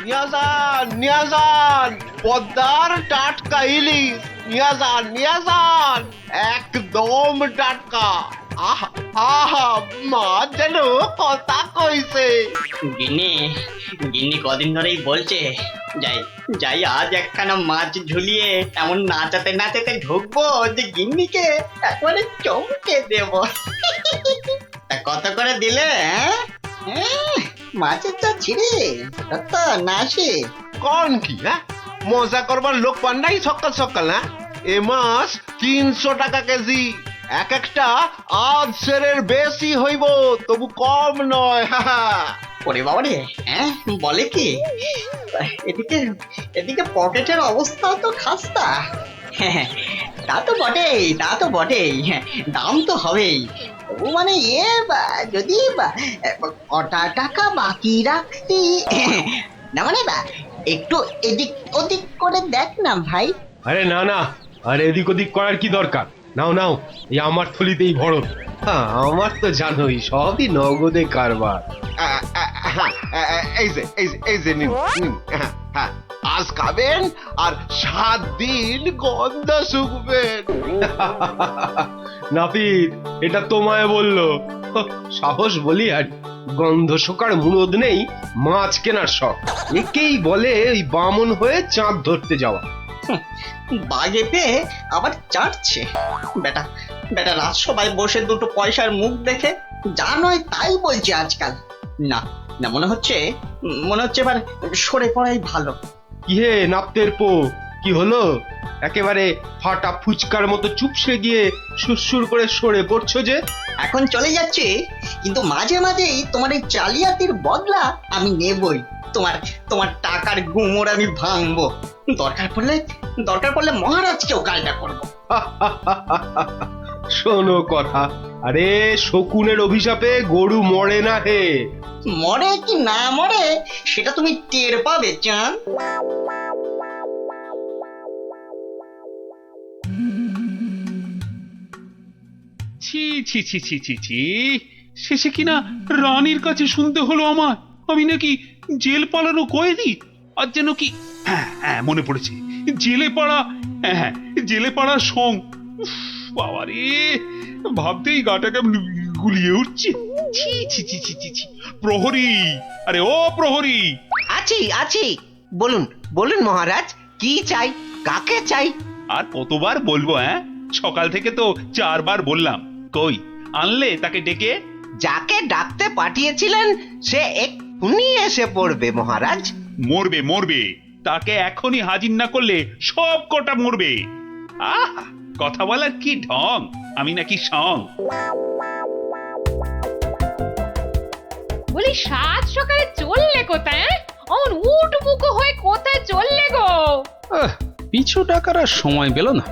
নিয়ে যান পদ্মার টাটকা ইলিশ, নিয়ে যান একদম টাটকা। আহা আহা, মাছ যেন কথা কইছে। গিন্নি গিন্নি কদিন ধরেই বলছে যাই যাই আজ একখানা মাছ ঝুলিয়ে এমন নাচাতে নাচাতে ঢুকবো যে গিন্নিকে একবারে চমকে দেব। তা কত করে দিলে? মাছের চা ছিঁড়ে কত না আসে? কোন কি মজা করবার লোক পান নাই সকাল সকাল? এ মাছ 300 টাকা কেজি, এক একটা আধ সেরের বেশি হইব, তবু কম নয়। ওরে বাবা রে, বলে কি? এদিকে এদিকে পকেটের অবস্থাও তো খাস্তা। তা তো বটেই, দাম তো হবেই। তবু মানে যদি কটা টাকা বাকি রাখতি, না মানে একটু এদিক ওদিক করে দেখ না ভাই। আরে না না, আরে এদিক ওদিক করার কি দরকার? নাও নাও, এই আমার থলিতেই ভরো। হ্যাঁ, আমার তো জানোই সবই নগদে কারবার। এই যে নিন, আজ খাবেন আর 7 দিন গন্ধ শুকবেন। নাপিত, এটা তোমায় বললো? সাহস বলি আর গন্ধ শোকার মুরদ নেই মাছ কেনার শখ। একেই বলে ওই বামন হয়ে চাঁদ ধরতে যাওয়া। বাগে পেয়ে আবার চাটছে বেটা। বেটা রাজসভায় বসে দুটো পয়সার মুখ দেখে যা নয় তাই বলছে আজকাল। না না, মনে হচ্ছে এবার সরে পড়াই ভালো। কি হে নাপতের পো, কি হলো? একেবারে ফাটা ফুচকার মতো চুপসে গিয়ে সুরসুর করে সরে পড়ছো যে? এখন চলে যাচ্ছে, কিন্তু মাঝে মাঝেই তোমার এই জালিয়াতির বদলা আমি নেবই। তোমার টাকার গুমর আমি ভাঙবো। দরকার পড়লে মহারাজকেও কাজটা করবো। শোনো কথা, আরে শকুনের অভিশাপে গরু মরে না হে। মরে কি না মরে সেটা তুমি টের পাবে চাঁদ। ছি ছি ছি ছি ছি ছি, শেষে কিনা রানীর কাছে শুনতে হলো আমার আমি নাকি জেল পালানো কয়েদি। আর যেন কি, হ্যাঁ মনে পড়েছে, জেলে পাড়া, জেলে পাড়ার সং। বাবারে, ভাবতেই গাটা কেমন গুলিয়ে উঠছে। ছি ছি ছি ছি ছি ছি। প্রহরী, আরে ও প্রহরী! আছি, বলুন বলুন মহারাজ, কি চাই, কাকে চাই? আর কতবার বলবো? সকাল থেকে তো 4 বার বললাম। কই আনলে তাকে ডেকে? যাকে ডাকতে পাঠিয়েছিলেন সে এক্ষুনি এসে পড়বে মহারাজ। মরবে, তাকে এখনই হাজির না করলে সব কটা মরবে। কথা বলার কি ঢং, আমি নাকি সং? বলি 7 সকালে চললে কোথায়? অমন উঠবুকো হয়ে কোথায় চললে গো? পিছু টাকার আর সময় পেল না।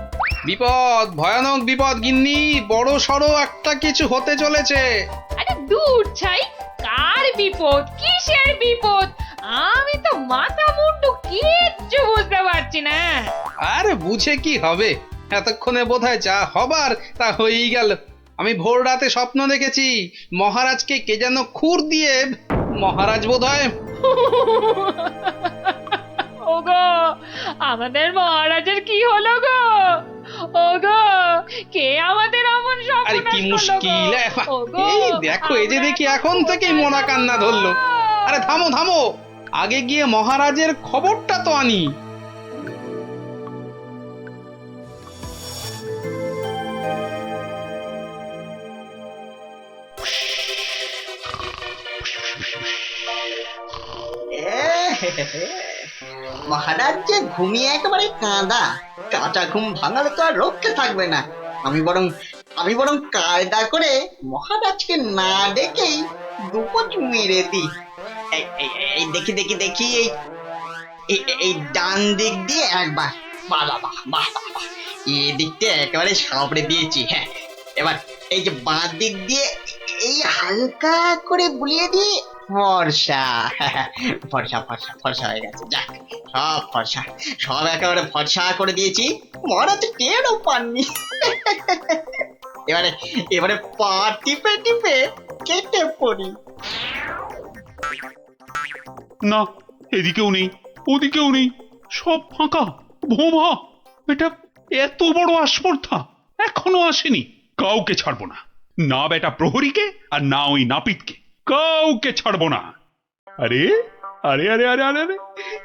বিপদ, ভয়ানক বিপদ গিন্নি, বড় সড়ো একটা কিছু হতে চলেছে। আরে দূর ছাই, কার বিপদ, কিসের বিপদ? আমি তো মাথা মুন্ডু কিচ্ছু বুঝতে পারছি না। আরে বুঝে কি হবে, এতক্ষণে বোধহয় যা হবার তা হয়েই গেল। আমি ভোর রাতে স্বপ্ন দেখেছি মহারাজকে কে যেন খুর দিয়ে, মহারাজ বোধহয়। ওগো, আমাদের মহারাজের কি হলো গো? ওগো, কে আমাদের অমন স্বপ্ন? আরে কি মুশকিল! এই দেখো, এই যে দেখি এখন থেকেই মরা কান্না ধরলো। আরে থামো থামো, আগে গিয়ে মহারাজের খবরটা তো আনি। মহারাজ যে ঘুমিয়ে একেবারে কাঁচা ঘুম ভাঙালে তো আর রক্ষে থাকবে না। আমি বরং কায়দা করে মহারাজকে না ডেকেই দুপোচ মেরে দিই। এই দেখি এই ডান দিক দিয়ে একবার, বাহ, এই দিকটা একেবারে সাবড়ে দিয়েছি। এবার এই যে বাঁ দিক দিয়ে এই হালকা করে বুলিয়ে দিয়ে ফর্সা হয়ে গেছে। যাক, সব ফর্সা, সব একেবারে ফর্সা করে দিয়েছি। মহারাজ টেরও পাননি। এবারে পা টিপে কেটে পড়ি। না, এদিকেও নেই, ওদিকেও নেই, সব ফাঁকা, ভোমা। এটা এত বড় আস্পর্ধা এখনো আসেনি। কাউকে ছাড়বো না, না বেটা প্রহরীকে আর না ওই নাপিতকে, কাউকে ছাড়বো না। আরে আরে আরে আরে আরে আরে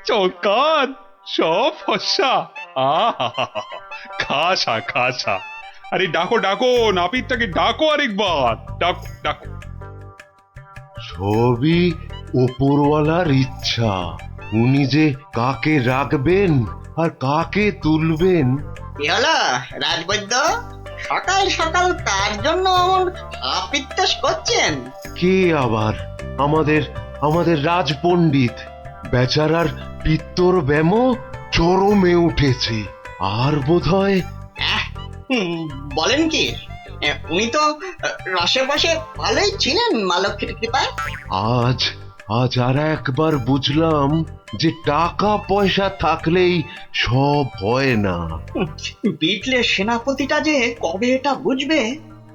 চৌকাত, সব ফর্সা। আহা, খাসা খাসা। আরে ডাকো ডাকো, নাপিতটাকে ডাকো আরেকবার, ডাকো ডাকো। সবই ওপরওয়ালার ইচ্ছা। উনি যে কাকে রাখবেন আর কাকে তুলবেন। কি হলো রাজবৈদ্য, সকাল সকাল কার জন্য অমন আপিত্তাস করছেন? কে আবার? আমাদের আমাদের রাজপণ্ডিত বেচারার পিত্তর ব্যামো চরমে উঠেছে। আর বোধহয় বলেন কি, উনি তো রসে বসে ভালোই ছিলেন মা লক্ষ্মীর কৃপায়। আজ আজ আর একবার বুঝলাম যে টাকা পয়সা থাকলেই সব হয় না। বিটলে সেনাপতিটা যে কবে এটা বুঝবে।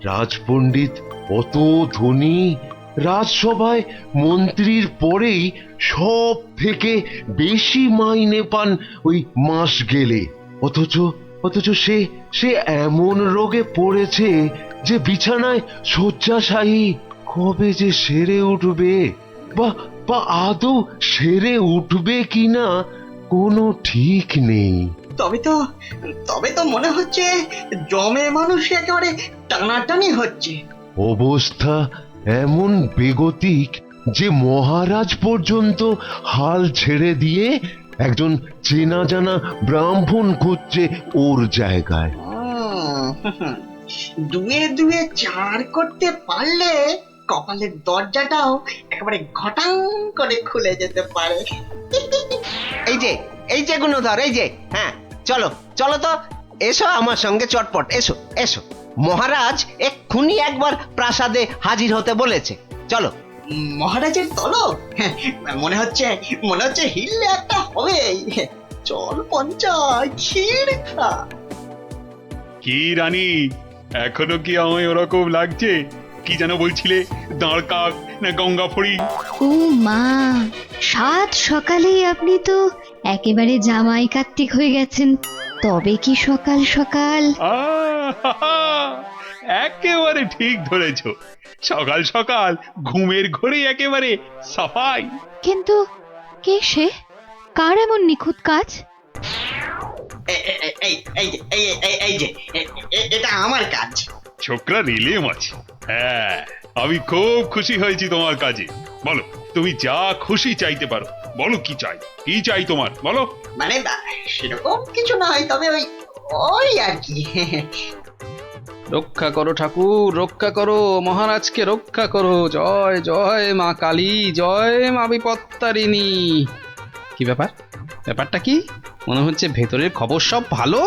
রাজপণ্ডিত অত ধনী, রাজসভায় মন্ত্রীর পরেই সব থেকে বেশি মাইনে পান ওই মাস গেলে। অথচ অথচ সে সে এমন রোগে পড়েছে যে বিছানায় শয্যাশায়ী। কবে যে সেরে উঠবে, বা বা আদৌ সেরে উঠবে কিনা কোনো ঠিক নেই। তবে তো মনে হচ্ছে জমে মানুষ একেবারে টানাটানি হচ্ছে। অবস্থা এমন বেগতিক যে মহারাজ পর্যন্ত হাল ছেড়ে দিয়ে একজন চেনা জানা ব্রাহ্মণ খুঁজছে ওর জায়গায়। দুয়ে দুয়ে চার করতে পারলে কপালের দরজাটাও একেবারে ঘটাং করে খুলে যেতে পারে। এই যে গুণধর, এই যে, হ্যাঁ চলো চলো তো, এসো আমার সঙ্গে চটপট, এসো এসো। মহারাজ এক্ষুনি একবার প্রাসাদে হাজির হতে বলেছে, চলো। মহারাজের তলব? মনে হচ্ছে হিললে একটা হবে। চল পঞ্চায়, ক্ষীর খা। কি রানী, এখনো কি আমায় ওরকম লাগছে? কি যেন বলছিলে, দাঁড় কাক না গঙ্গা ফড়ি? ও মা, সাত সকালেই আপনি তো একেবারে জামাই কার্তিক হয়ে গেছেন। তবে কি সকাল সকাল? আহা, একেবারে ঠিক ধরেছ। সকাল সকাল ঘুমের ঘরে একেবারে সাফাই। কিন্তু কে সে? কার এমন নিখুঁত কাজ? এই যে এটা আমার কাজ। ছোকরা রেলে মাছ। হ্যাঁ, আমি খুব খুশি হয়েছি তোমার কাজে। বলো, তুমি যা খুশি চাইতে পারো। বলো কি চাই, কি চাই তোমার, বলো। মানে সেরকম কিছু নয়, তবে ওই আর কি। রক্ষা করো ঠাকুর, রক্ষা করো, মহারাজকে রক্ষা করো। জয় জয় মা কালী, জয় মা বিপত্তারিণী। কি ব্যাপারটা কি? মনে হচ্ছে ভেতরের খবর সব ভালো।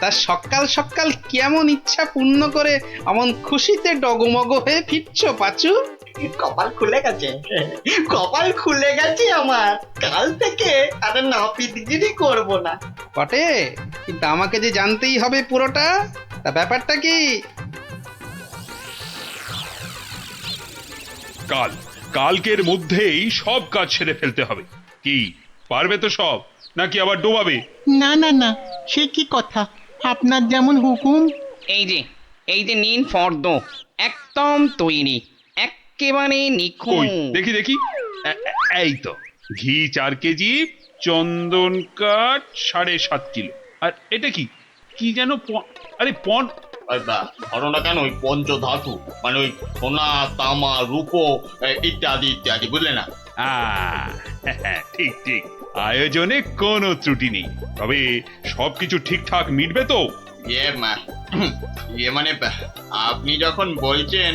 তা সকাল সকাল কেমন ইচ্ছা পূর্ণ করে এমন খুশিতে ডগমগ হয়ে ফিরছ পাচু? কপাল খুলে গেছে আমার। কাল থেকে আর নাপিতগিরি করব না। বটে, কিন্তু আমাকে যে জানতেই হবে পুরোটা। তা ব্যাপারটা কি? কালকের মধ্যেই সব কাজ সেরে ফেলতে হবে। কি পারবে তো সব, নাকি আবার ডোবাবে? না না না, সে কি কথা, আপনার যেমন হুকুম। এই যে নিন ফর্দ, একদম তৈরি, একেবারে কই নিখুঁত। দেখি এই তো, ঘি 4 কেজি, চন্দন কাঠ 7.5 কিলো। আর এটা কি কি যেন আরে ঘটনা কেন ওই পঞ্চধাতু, মানে ওই সোনা তামা রূপো ইত্যাদি ইত্যাদি, বুঝলে না? ঠিক ঠিক, আয়োজনে কোনো ত্রুটি নেই। তবে সবকিছু ঠিকঠাক মিটবে তো? ইয়ে মানে আপনি যখন বলছেন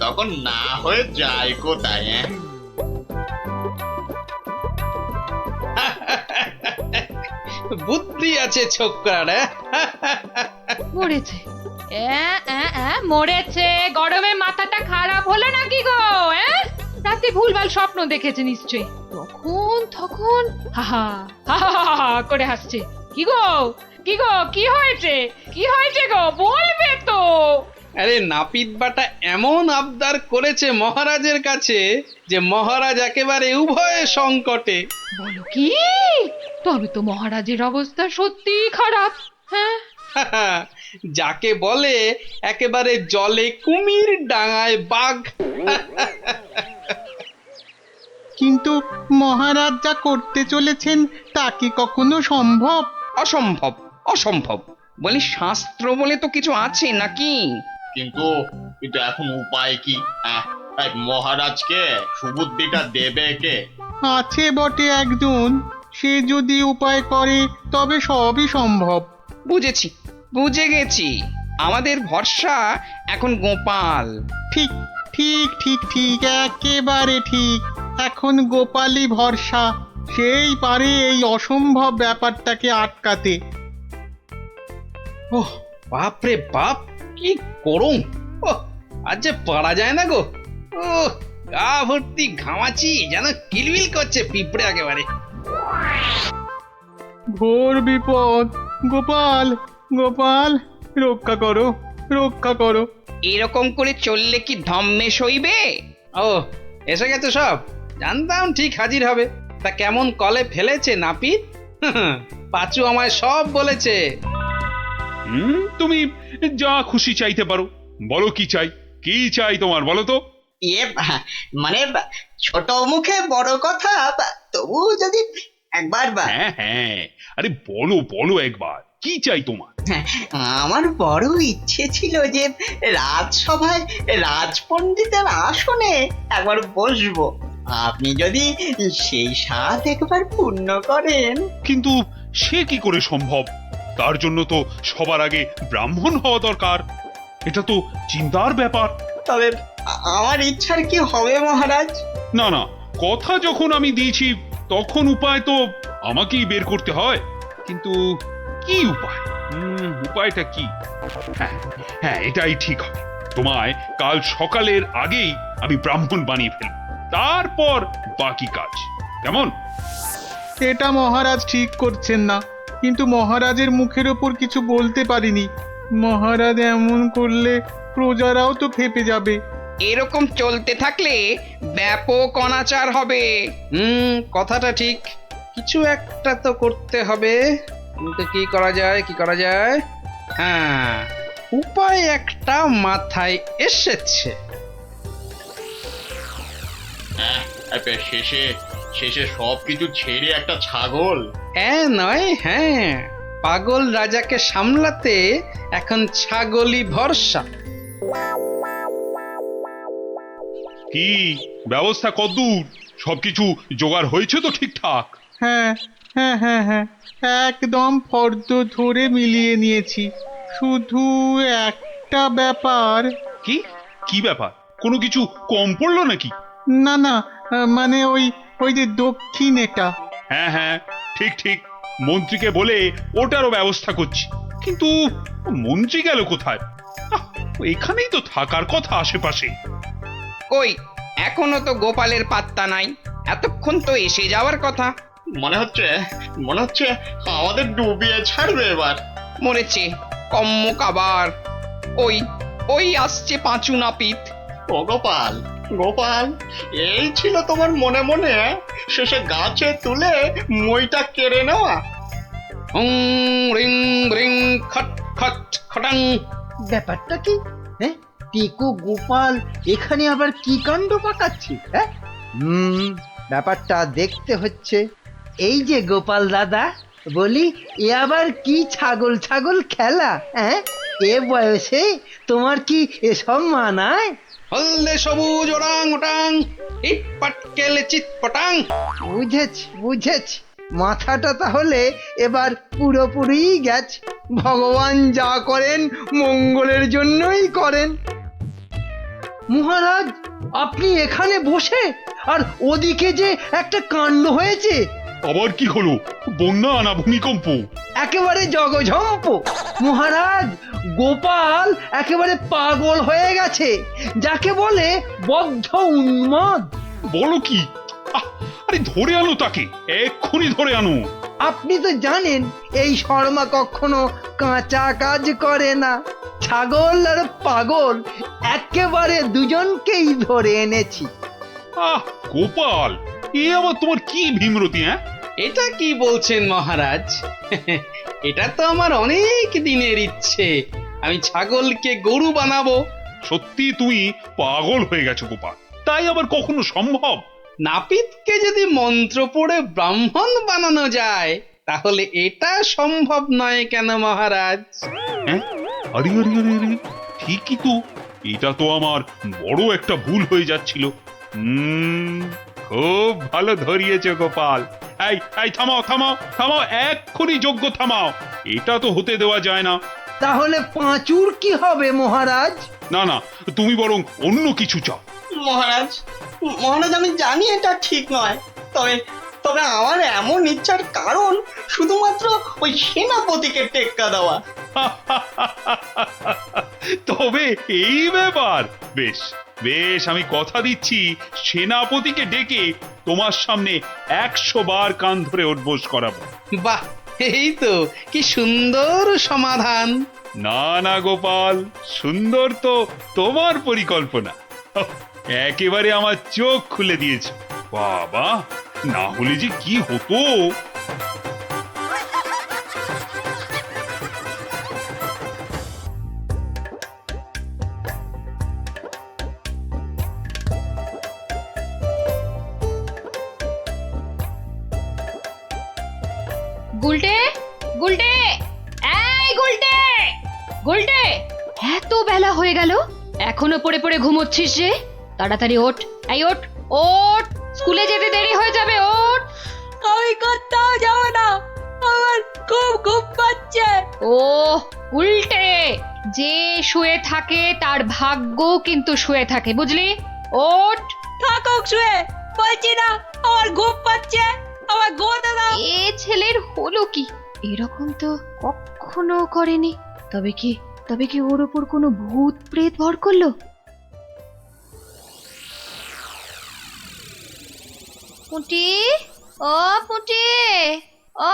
তখন না হয়ে যায় কোথায়? বুদ্ধি আছে ছোকরার। মরেছে, মরেছে। গরমে মাথাটা খারাপ হলো নাকি গো? রাতে ভুলভাল স্বপ্ন দেখেছে নিশ্চয়ই। তখন হাহা হাহা করে হাসছে। কি গো কি হয়েছে গো, বলবে তো? আরে নাপিত বাটা এমন আবদার করেছে মহারাজের কাছে যে মহারাজ একেবারে উভয় সংকটে। বলো কি? তবে তো মহারাজের অবস্থা সত্যি খারাপ। হ্যাঁ, যাকে বলে একেবারে জলে কুমির ডাঙায় বাঘ। কিন্তু মহারাজ যা করতে চলেছেন তা কি কখনো সম্ভব? অসম্ভব, অসম্ভব। বলি শাস্ত্র বলে তো কিছু আছে নাকি? কিন্তু কিন্তু এখন উপায় কি? এই মহারাজকে সুবুদ্ধিটা দেবে কে? আছে বটে একজন, সে যদি উপায় করে তবে সবই সম্ভব। বুঝেছি, বুঝে গেছি। আমাদের ভরসা এখন গোপাল। ঠিক ঠিক ঠিক ঠিক, একেবারে ঠিক। এখন গোপালই ভরসা, সেই পারে এই অসম্ভব ব্যাপারটাকে আটকাতে। ওহ বাপরে বাপ, কি করুম! ওহ, আজ যে পারা যায় না গো। ও গা ভর্তি ঘামাচি, যেন কিলবিল করছে পিঁপড়ে একেবারে। ঘোর বিপদ, গোপাল গোপাল, রক্ষা করো, রক্ষা করো। এরকম করে চললে কি ধম্মে সইবে? ও এসে গেছে সব, জানতাম ঠিক হাজির হবে। তা কেমন কলে ফেলেছে নাপিত? পাঁচু আমায় সব বলেছে। তুমি যা খুশি চাইতে পারো। বলো কি চাই, কি চাই তোমার, বলো তো। মানে ছোট মুখে বড় কথা, তবু যদি একবার হ্যাঁ হ্যাঁ, আরে বলো বলো একবার, কি চাই তোমার? আমার বড় ইচ্ছে ছিল যে রাজসভায় রাজপণ্ডিতের আসনে একবার বসবো। আপনি যদি সেই স্বাদ একবার পূর্ণ করেন। কিন্তু সে কি করে সম্ভব? তার জন্য তো সবার আগে ব্রাহ্মণ হওয়া দরকার। এটা তো চিন্তার ব্যাপার। তবে আমার ইচ্ছার কি হবে মহারাজ? না না, কথা যখন আমি দিয়েছি তখন উপায় তো আমাকেই বের করতে হয়। কিন্তু কি উপায়? উপায়টা কি? হ্যাঁ হ্যাঁ, এটাই ঠিক হবে। তোমায় কাল সকালের আগেই আমি ব্রাহ্মণ বানিয়ে ফেলব, তারপর বাকি কাজ। কেমন? এটা মহারাজ ঠিক করছেন না, কিন্তু মহারাজের মুখের ওপর কিছু বলতে পারিনি। মহারাজ এমন করলে প্রজারাও তো ফেপে যাবে। এরকম চলতে থাকলে ব্যাপক অনাচার হবে। কথাটা ঠিক, কিছু একটা তো করতে হবে। কিন্তু কি করা যায়, কি করা যায়? হ্যাঁ, উপায় একটা মাথায় এসেছে। শেষে শেষে সবকিছু ছেড়ে একটা ছাগল? হ্যাঁ নয়, হ্যাঁ, পাগল রাজাকে সামলাতে এখন ছাগলই ভরসা। কি ব্যবস্থা কদ্দূর? সবকিছু জোগাড় হয়েছে তো ঠিকঠাক? হ্যাঁ হ্যাঁ হ্যাঁ হ্যাঁ, একদম ফর্দ ধরে মিলিয়ে নিয়েছি। শুধু একটা ব্যাপার। কি কি ব্যাপার? কোনো কিছু কম পড়লো নাকি? না না, মানে ওই ওই যে দক্ষিণ এটা। হ্যাঁ হ্যাঁ, ঠিক ঠিক, মন্ত্রীকে বলে ওটারও ব্যবস্থা করছি। কিন্তু মন্ত্রী গেল কোথায়? এখানেই তো থাকার কথা আশেপাশে। কই, এখনো তো গোপালের পাত্তা নাই। এতক্ষণ তো এসে যাওয়ার কথা। মনে হচ্ছে আমাদের ডুবিয়ে ছাড়বে এবার। মরেছে কম্মক আবার। ওই ওই আসছে পাঁচু নাপিত। ও গোপাল, গোপাল, এই ছিল তোমার মনে মনে শেষে গাছে তুলে মইটা কেড়ে নেওয়া? রিং রিং খট খট খটাং। ব্যাপারটা কি? হ্যাঁ, টিকু গোপাল এখানে আবার কি কাণ্ড পাকাচ্ছি? হ্যাঁ, ব্যাপারটা দেখতে হচ্ছে। এই যে গোপাল দাদা, বলি এ আবার কি ছাগল ছাগল খেলা? হ্যাঁ, এ বয়সে তোমার কি এসব মানায়? হলদে সবুজ ওরাং ওটাং, ইট পাটকেলে চিত পটাং। বুঝেছি বুঝেছি, মাথাটা তাহলে এবার পুরোপুরি গেছে। ভগবান যা করেন মঙ্গলের জন্যই করেন। মহারাজ, আপনি এখানে বসে, আর ওদিকে যে একটা কাণ্ড হয়েছে। আবার কি হলো? বন্যা না ভূমিকম্প? একেবারে জগঝম্প। মহারাজ, গোপাল একেবারে পাগল হয়ে গেছে, যাকে বলে বদ্ধ উন্মাদ। বলো কি? আরে ধরে আনো তাকে, এক্ষুনি ধরে আনো। আপনি তো জানেন এই শর্মা কখনো কাঁচা কাজ করে না। ছাগল আর পাগল একেবারে দুজনকেই ধরে এনেছি। আহ গোপাল, এ আবার তোমার কি ভীমরতি? হ্যাঁ, এটা কি বলছেন মহারাজ? এটা তো আমার অনেক দিনের ইচ্ছে, আমি ছাগলকে গরু বানাবো। সত্যি তুমি পাগল হয়ে গেছো গোপাল, তাই আবার কখনো সম্ভব? নাপিতকে যদি মন্ত্র পড়ে ব্রাহ্মণ বানানো যায়, তাহলে এটা সম্ভব নয় কেন মহারাজ? হ্যাঁ, আরে আরে আরে আরে, ঠিকই তো, এটা তো আমার বড় একটা ভুল হয়ে যাচ্ছিল। খুব ভালো ধরিয়েছ গোপাল। এই এই থামাও থামাও থামাও, এক্ষুনি যজ্ঞ থামাও, এটা তো হতে দেওয়া যায় না। তাহলে পাঁচুর কি হবে মহারাজ? না না, তুমি বরং অন্য কিছু চাও। মহারাজ, মহারাজ আমি জানি এটা ঠিক নয়, তবে তবে আমার এমন ইচ্ছার কারণ শুধুমাত্র ওই সেনাপতিকে টেক্কা দেওয়া। তবে এই ব্যাপার, বেশ বেশ, আমি কথা দিচ্ছি সেনাপতিকে ডেকে তোমার সামনে 100 বার কান ধরে উঠবোস করাবো। বাহ, এই তো কি সুন্দর সমাধান। না না গোপাল, সুন্দর তো তোমার পরিকল্পনা, একেবারে আমার চোখ খুলে দিয়েছে। বাবা, না হলে যে কি হতো। গুলটে, গুলটে, এই গুলটে, গুলটে, এত বেলা হয়ে গেল, এখনো পড়ে পড়ে ঘুমোচ্ছিস যে? তাড়াতাড়ি ওঠ, এই ওঠ, ওঠ, স্কুলে যেতে দেরি হয়ে যাবে, ওঠ। আমি কোথাও যাবো না, আমার খুব ঘুম পাচ্ছে। ও উল্টে, যে শুয়ে থাকে তার ভাগ্য কিন্তু শুয়ে থাকে, বুঝলি? ওঠ। থাকুক শুয়ে, বলছি না আমার ঘুম পাচ্ছে, আমার ঘুমোতে দাও। এ ছেলের হলো কি? এরকম তো কখনো করেনি। তবে কি ওর ওপর কোনো ভূত প্রেত ভর করলো? পুটি, ও পুটি,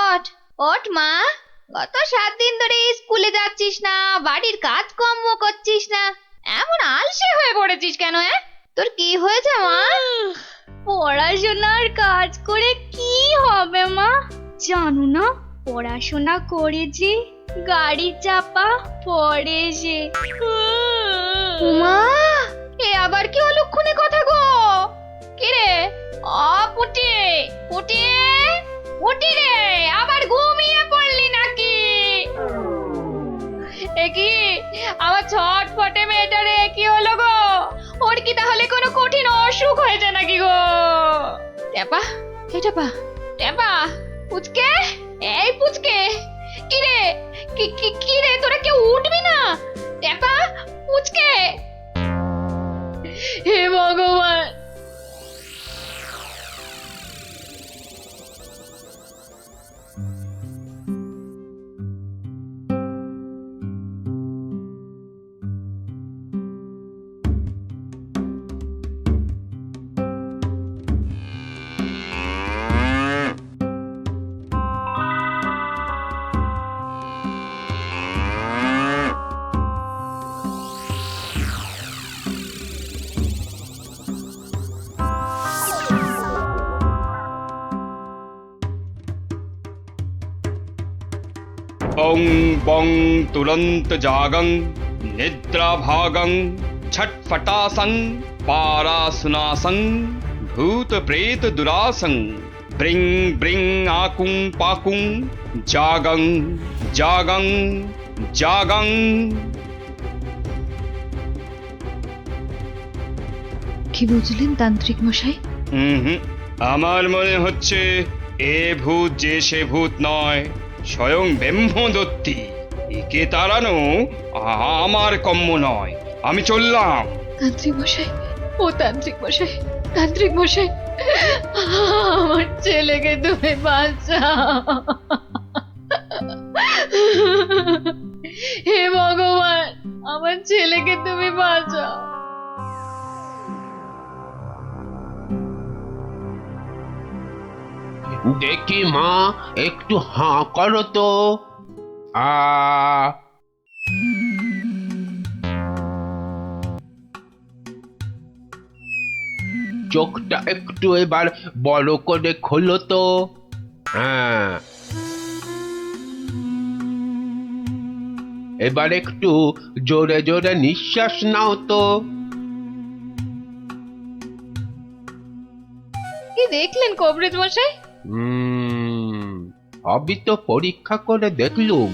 ওঠ ওঠ মা, গত 7 দিন ধরে স্কুলে যাচ্ছিস না, বাড়ির কাজকর্ম করছিস না, এমন আলসে হয়ে পড়েছিস কেন? তোর কি হয়েছে মা? পড়াশোনার কাজ করে কি হবে মা? জানো না, পড়াশোনা করেছি গাড়ি চাপা পড়ে সে। মা, এ আবার কি অলক্ষণে কথা গো? কি রে? পুটি, পুটি, পুটি রে, আবার ঘুমিয়ে পড়লি নাকি? এ কি আমার ছটফটে মেয়েটা রে, কি হলো গো? ওর কি তাহলে কোনো কঠিন অসুখ হয়েছে নাকি গো? টেপা, এই টেপা, টেপা, পুচকে, এই পুচকে, কি রে, কি রে, তোরা কেউ উঠবি না? টেপা, পুচকে, হে ভগবান। বং বং তুরন্ত জাগং নিদ্রা ভাগং ছটফটাসং পারাসুনাসং ভূত প্রেত দুরাসং ব্রিং ব্রিং আকুং পাকুং জাগং জাগং জাগং। কি বুঝলেন তান্ত্রিক মশাই? আমার মনে হচ্ছে এ ভূত যে সে ভূত নয়, স্বয়ং ব্রহ্মদত্তী। একে তাড়ানো আমার কম্য নয়, আমি চললাম। তান্ত্রিক মশাই, ও তান্ত্রিক মশাই, তান্ত্রিক মশাই, আমার ছেলেকে তুমি বাঁচাও। হে ভগবান, আমার ছেলেকে তুমি বাঁচাও। দেখি মা, একটু হাঁ করো তো। চোখটা একটু এবার বড় করে খোলো তো। হ্যাঁ, এবার একটু জোরে জোরে নিঃশ্বাস নাও তো। কি দেখলেন কবরেজ মশাই? সবই তো পরীক্ষা করে দেখলুম,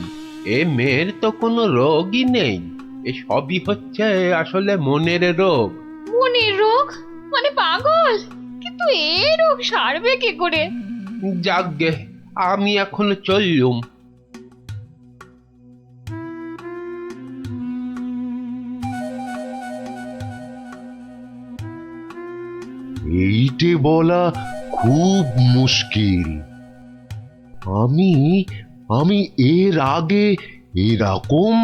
এ মেয়ের তো কোনো রোগই নেই। এ সবই হচ্ছে আসলে মনের রোগ। মনের রোগ মানে পাগল? কিন্তু এই রোগ সারবে কি করে? যাকগে, আমি এখন চললুম। এইটে বলা খুব মুশকিল। আমি আমি এর আগে এরকম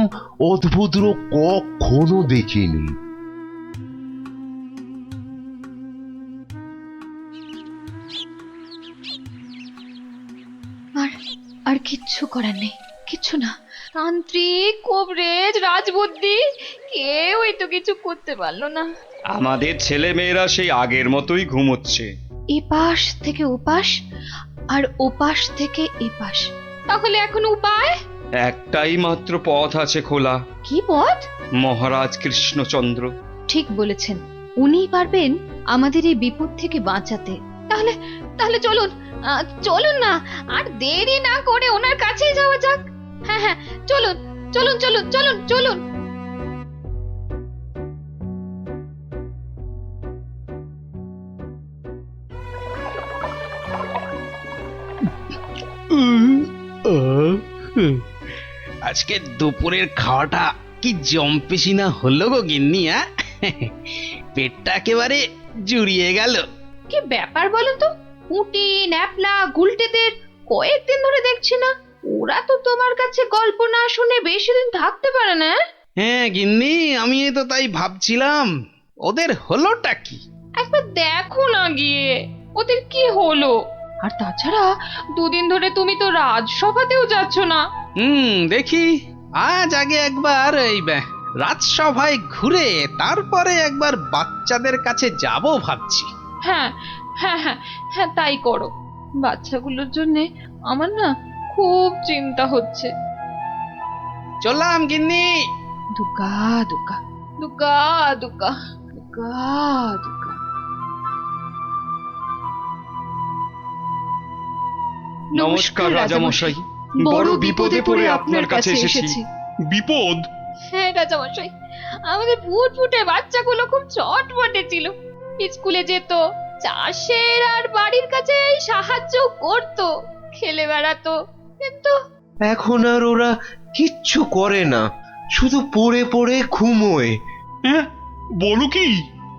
অদ্ভুত রোগ কখনো দেখিনি। আর আর কিচ্ছু করার নেই, কিচ্ছু না। তান্ত্রিক, কবরেজ, রাজবুদ্ধি কেউই তো কিছু করতে পারলো না। আমাদের ছেলে মেয়েরা সেই আগের মতোই ঘুমোচ্ছে। এপাশ থেকে ওপাশ আর ওপাশ থেকে এপাশ। তাহলে এখন উপায়? একটাই মাত্র পথ আছে খোলা। কি পথ? মহারাজ কৃষ্ণচন্দ্র। ঠিক বলেছেন, উনিই পারবেন আমাদের এই বিপদ থেকে বাঁচাতে। তাহলে তাহলে চলুন, চলুন না, আর দেরি না করে ওনার কাছেই যাওয়া যাক। হ্যাঁ হ্যাঁ, চলুন চলুন চলুন চলুন চলুন। আজকে দুপুরের খাওয়াটা কি জম্পেশি না হলো গো গিন্নি? পেটটা একেবারে জুড়িয়ে গেল। কি ব্যাপার বলো তো? পুঁটি, ন্যাপলা, গুলটেদের কয়েকদিন ধরে দেখছি না। ওরা তো তোমার কাছে গল্প না শুনে বেশি দিন থাকতে পারে না। হ্যাঁ গিন্নি, আমি তো তাই ভাবছিলাম, ওদের হলোটা কি? একবার দেখো না গিয়ে ওদের কি হলো। আর তাছাড়া দুদিন ধরে তুমি তো রাজসভাতেও যাচ্ছ না। দেখি আজ আগে একবার এই রাজসভায় ঘুরে তারপরে একবার বাচ্চাদের কাছে যাব ভাবছি। হ্যাঁ হ্যাঁ হ্যাঁ হ্যাঁ, তাই করো। বাচ্চাগুলোর জন্য আমার না খুব চিন্তা হচ্ছে। চললাম গিন্নি। দুর্গা দুর্গা দুর্গা দুর্গা দুর্গা দুর্গা। নমস্কার রাজামশাই, বড় বিপদে পড়ে আপনার কাছে এসেছি। বিপদ? হ্যাঁ রাজামশাই, আমাদের ফুটফুটে বাচ্চাগুলো খুব চটপটে ছিল। স্কুলে যেত, চাষের আর বাড়ির কাছে সাহায্য করত, খেলে বেড়াতো, কিন্তু এখন আর ওরা কিচ্ছু করে না, শুধু পড়ে পড়ে ঘুমোয়। হ্যাঁ, বলো কি?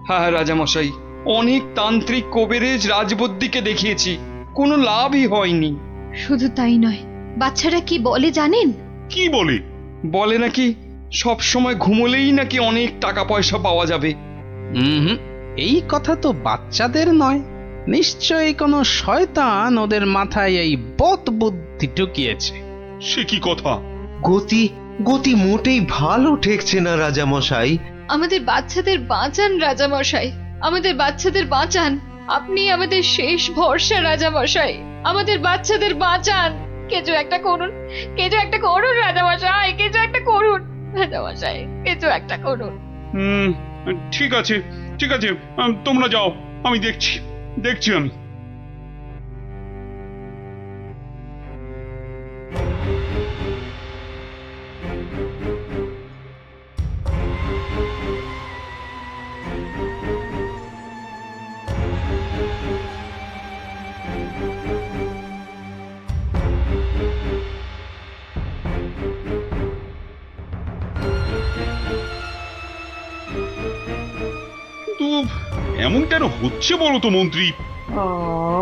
হ্যাঁ রাজামশাই, অনেক তান্ত্রিক, কবিরাজ, রাজবুদ্ধিকে দেখিয়েছি, কোনো লাভই হয়নি। শুধু তাই নয়, বাচ্চারা কি বলে জানেন? কি বলে? বলে নাকি সব সময় ঘুমোলেই নাকি অনেক টাকা পয়সা পাওয়া যাবে। এই কথা তো বাচ্চাদের নয়, নিশ্চয়ই কোনো শয়তান ওদের মাথায় এই বদ বুদ্ধি ঢুকিয়েছে। সে কি কথা? গতি গতি মোটেই ভালো ঠেকছে না রাজামশাই। আমাদের বাচ্চাদের বাঁচান রাজামশাই, আমাদের বাচ্চাদের বাঁচান। আপনি আমাদের শেষ ভরসা রাজামশাই, আমাদের বাচ্চাদের বাঁচান। কিছু একটা করুন, কিছু একটা করুন রাজামশাই, কিছু একটা করুন রাজামশাই, কিছু একটা করুন। ঠিক আছে ঠিক আছে, তোমরা যাও, আমি দেখছি দেখছি আমি। এমন কেন হচ্ছে বলো তো মন্ত্রী?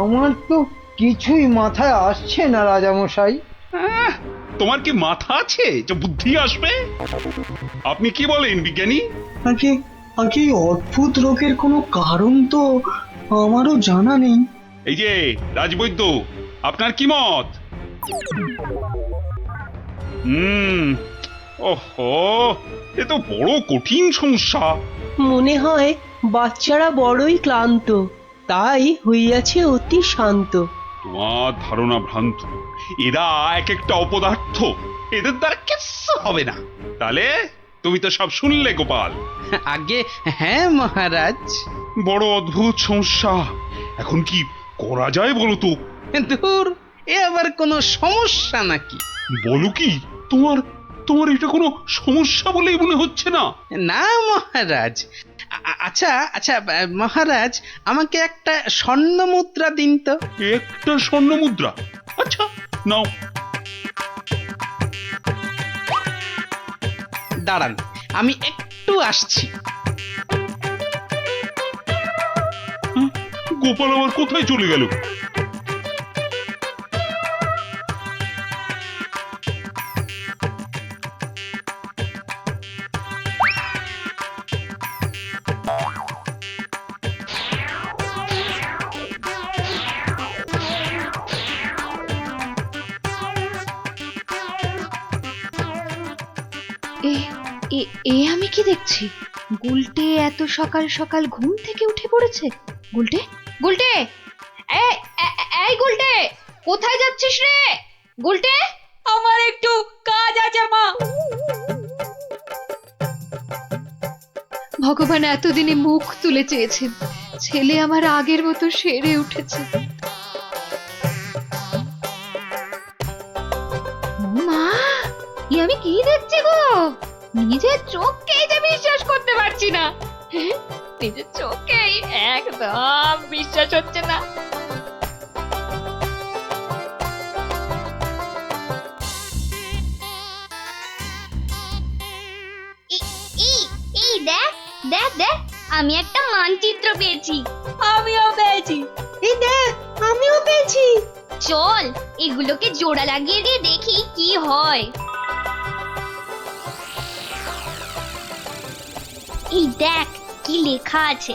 আমার তো কিছুই মাথায় আসছে না রাজামশাই। তোমার কি মাথা আছে যে বুদ্ধি আসবে? আপনি কি বলেন বিজ্ঞানী? আগে অদ্ভুত রোগের কোনো কারণ তো আমারও জানা নেই। এই যে রাজবৈদ্য, আপনার কি মত? ওহো, এ তো বড় কঠিন সমস্যা। মনে হয় বাচ্চারা বড়ই ক্লান্ত। তাই হইয়াছে অতি শান্ত। তোমার ধারণা ভ্রান্ত। এরা এক একটা অপদার্থ, এদের দ্বারা কিচ্ছু হবে না। তাহলে তুমি তো সব শুনলে গোপাল। আগে হ্যাঁ মহারাজ। বড় অদ্ভুত সমস্যা, এখন কি করা যায় বলো তো? ধুর, এ আবার কোনো সমস্যা নাকি? বলো কি, তোমার তোমার এটা কোনো সমস্যা বলেই মনে হচ্ছে না? না মহারাজ। আচ্ছা আচ্ছা মহারাজ, আমাকে একটা স্বর্ণ মুদ্রা দিন তো। একটা স্বর্ণ মুদ্রা? আচ্ছা নাও। দাঁড়ান, আমি একটু আসছি। গোপাল আবার কোথায় চলে গেল? এ আমি কি দেখছি? গুলটে এত সকাল সকাল ঘুম থেকে উঠে পড়েছে। গুলটে, গুলটে, এই গুলটে, কোথায় যাচ্ছিস রে? গুলটে, আমার একটু কাজ আছে মা। ভগবান এতদিনে মুখ তুলে চেয়েছেন, ছেলে আমার আগের মতো সেরে উঠেছে। মা, আমি কি দেখছি গো? নিজের চোখকেই যে বিশ্বাস করতে পারছি না। নিজের চোখেই একদম বিশ্বাস হচ্ছে না। এই দেখ দেখ দেখ, আমি একটা মানচিত্র পেয়েছি। আমিও পেয়েছি। এই দেখ, আমিও পেয়েছি। চল এগুলোকে জোড়া লাগিয়ে দিয়ে দেখি কি হয়। এই দেখ কি লেখা আছে।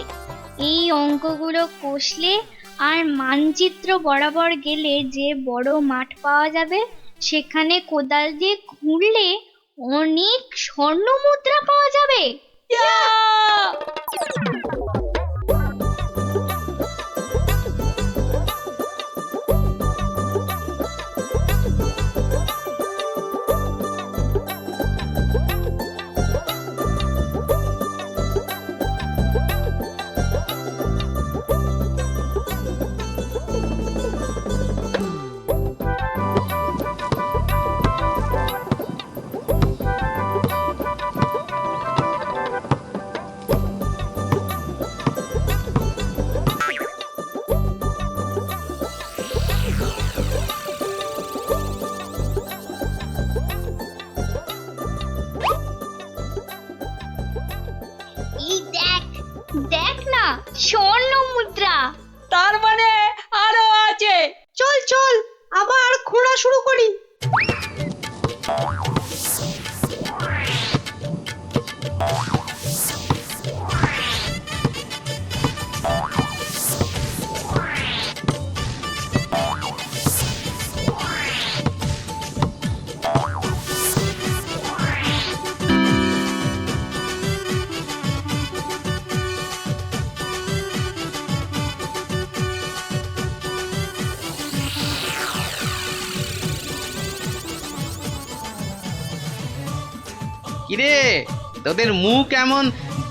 এই অঙ্কগুলো কষলে আর মানচিত্র বরাবর গেলে যে বড় মাঠ পাওয়া যাবে, সেখানে কোদাল দিয়ে খুঁড়লে অনেক স্বর্ণ মুদ্রা পাওয়া যাবে। এই দেখ দেখ না, স্বর্ণ মুদ্রা। তার মানে আরো আছে। চল চল, আবার খোঁড়া শুরু করি। কিরে, তোদের মুখ এমন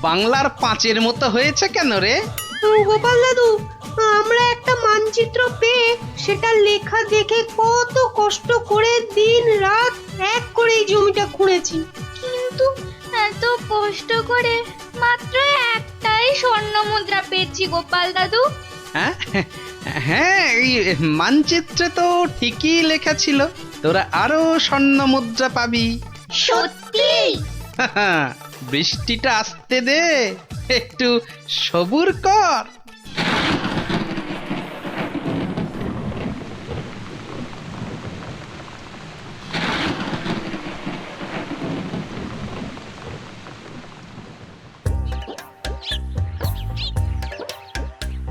বাংলার পাঁচের মতো হয়েছে কেন রে? গোপাল দাদু, আমরা একটা মানচিত্র পেয়ে সেটা লেখা দেখে কত কষ্ট করে দিন রাত এক করে এই জমিটা খুঁড়েছি, কিন্তু এত কষ্ট করে মাত্র একটাই স্বর্ণ মুদ্রা পেয়েছি গোপাল দাদু। হ্যাঁ হ্যাঁ, এই মানচিত্রে তো ঠিকই লেখা ছিল তোরা আরো স্বর্ণ মুদ্রা পাবি। সত্যি? বৃষ্টিটা আসতে দে, একটু সবুর কর।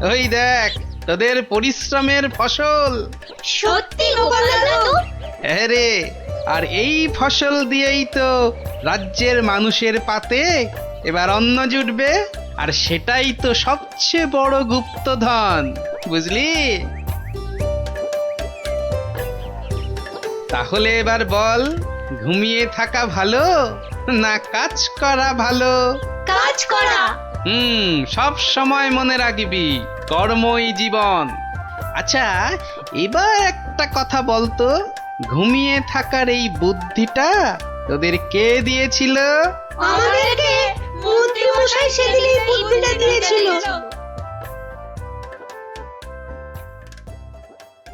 ওই দেখ তোদের পরিশ্রমের ফসল। সত্যি গোপাল দাদু? হ্যাঁ রে, আর এই ফসল দিয়েই তো রাজ্যের মানুষের পাতে এবার অন্ন জুটবে। আর সেটাই তো সবচেয়ে বড় গুপ্তধন, বুঝলি? তাহলে এবার বল, ঘুমিয়ে থাকা ভালো না কাজ করা ভালো? কাজ করা। সব সময় মনে রাখবি, কর্মই জীবন। আচ্ছা, এবার একটা কথা বলতো, ঘুমিয়ে থাকার এই বুদ্ধিটা তোদের কে দিয়েছিল? আমাদেরকে মন্ত্রী মশাই সেদিন এই বুদ্ধিটা দিয়েছিল।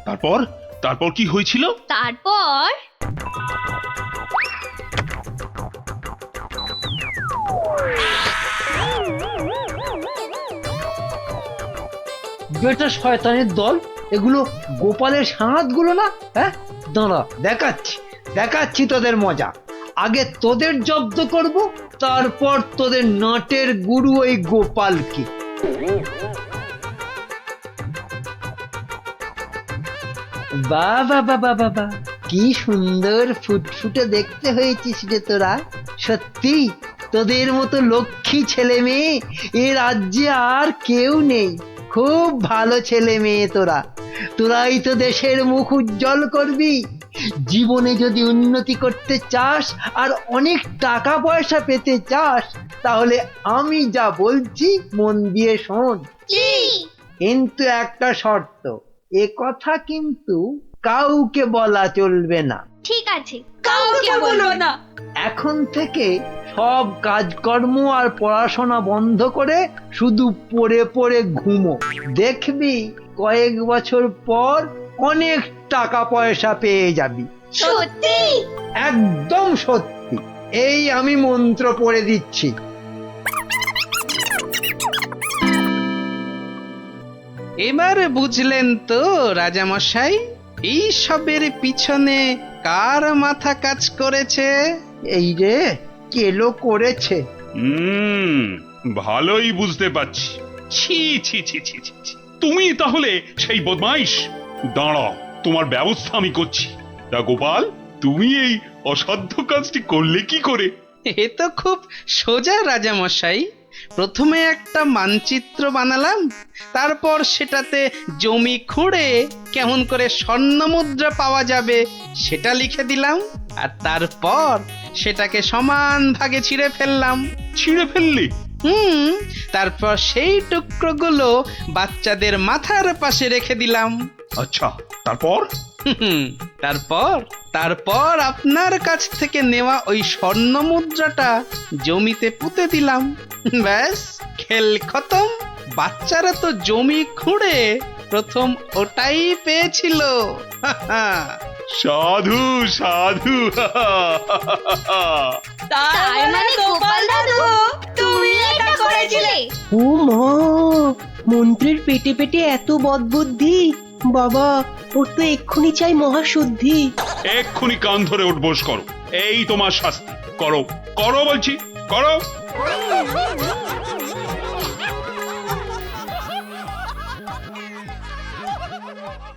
তারপর তারপর কি হয়েছিল? তারপর বেটা শয়তানের দল, এগুলো গোপালের সাঁতগুলো না? হ্যাঁ, দাঁড়া, দেখাচ্ছি তোদের মজা। আগে তোদের জব্দ করব, তারপর তোদের নাটের গুরু ওই গোপালকে। বাবা বাবা বাবা, কি সুন্দর ফুটফুটে দেখতে হয়েছিস রে তোরা। সত্যি তোদের মতো লক্ষ্মী ছেলে মেয়ে এ রাজ্যে আর কেউ নেই। খুব ভালো ছেলে মেয়ে তোরাই তো দেশের মুখ উজ্জ্বল করবি। জীবনে যদি উন্নতি করতে চাস আর অনেক টাকা পয়সা পেতে চাস, তাহলে আমি যা বলছি মন দিয়ে শোন। কিন্তু একটা শর্ত, এ কথা কিন্তু কাউকে বলা চলবে না। ঠিক আছে, কাউকে বলবো না। এখন থেকে সব কাজকর্ম আর পড়াশোনা বন্ধ করে শুধু পড়ে পড়ে ঘুমো। দেখবি কয়েক বছর পর অনেক টাকা পয়সা পেয়ে যাবি। সত্যি? একদম সত্যি। এই আমি মন্ত্র পড়ে দিচ্ছি। এবার বুঝলেন তো রাজামশাই, এই সবের পিছনে কার মাথা কাজ করেছে? এই রে, কেলো করেছে। ভালোই বুঝতে পারছি। ছি ছি ছি ছি ছি ছি। তুমি তাহলে সেই বদমাইশ। দাঁড়াও, তোমার ব্যবস্থা আমি করছি। তা গোপাল, তুমি এই অসাধ্য কাজটি করলে কি করে? এ তো খুব সোজা রাজামশাই। প্রথমে একটা মানচিত্র বানালাম, তারপর সেটাতে জমি খুঁড়ে কেমন করে স্বর্ণ মুদ্রা পাওয়া যাবে সেটা লিখে দিলাম, আর তারপর সেটাকে সমান ভাগে ছিঁড়ে ফেললাম। ছিঁড়ে ফেললি? তারপর সেই টুকরোগুলো বাচ্চাদের মাথার পাশে রেখে দিলাম। আচ্ছা, তারপর? তারপর আপনার কাছ থেকে নেওয়া ওই স্বর্ণ মুদ্রাটা জমিতে পুঁতে দিলাম। ব্যাস, খেল খতম। বাচ্চারা তো জমি খুঁড়ে প্রথম ওটাই পেয়েছিল। সাধু সাধু। তার মানে গোপাল দাদু তুমি এটা করেছিলে? ও মা, মন্ত্রীর পেটে পেটে এত বদবুদ্ধি! বাবা, ওর তো এক্ষুনি চাই মহাশুদ্ধি। এক্ষুনি কান ধরে উঠবোস করো। এই তোমার শাস্তি। করো করো বলছি, করো।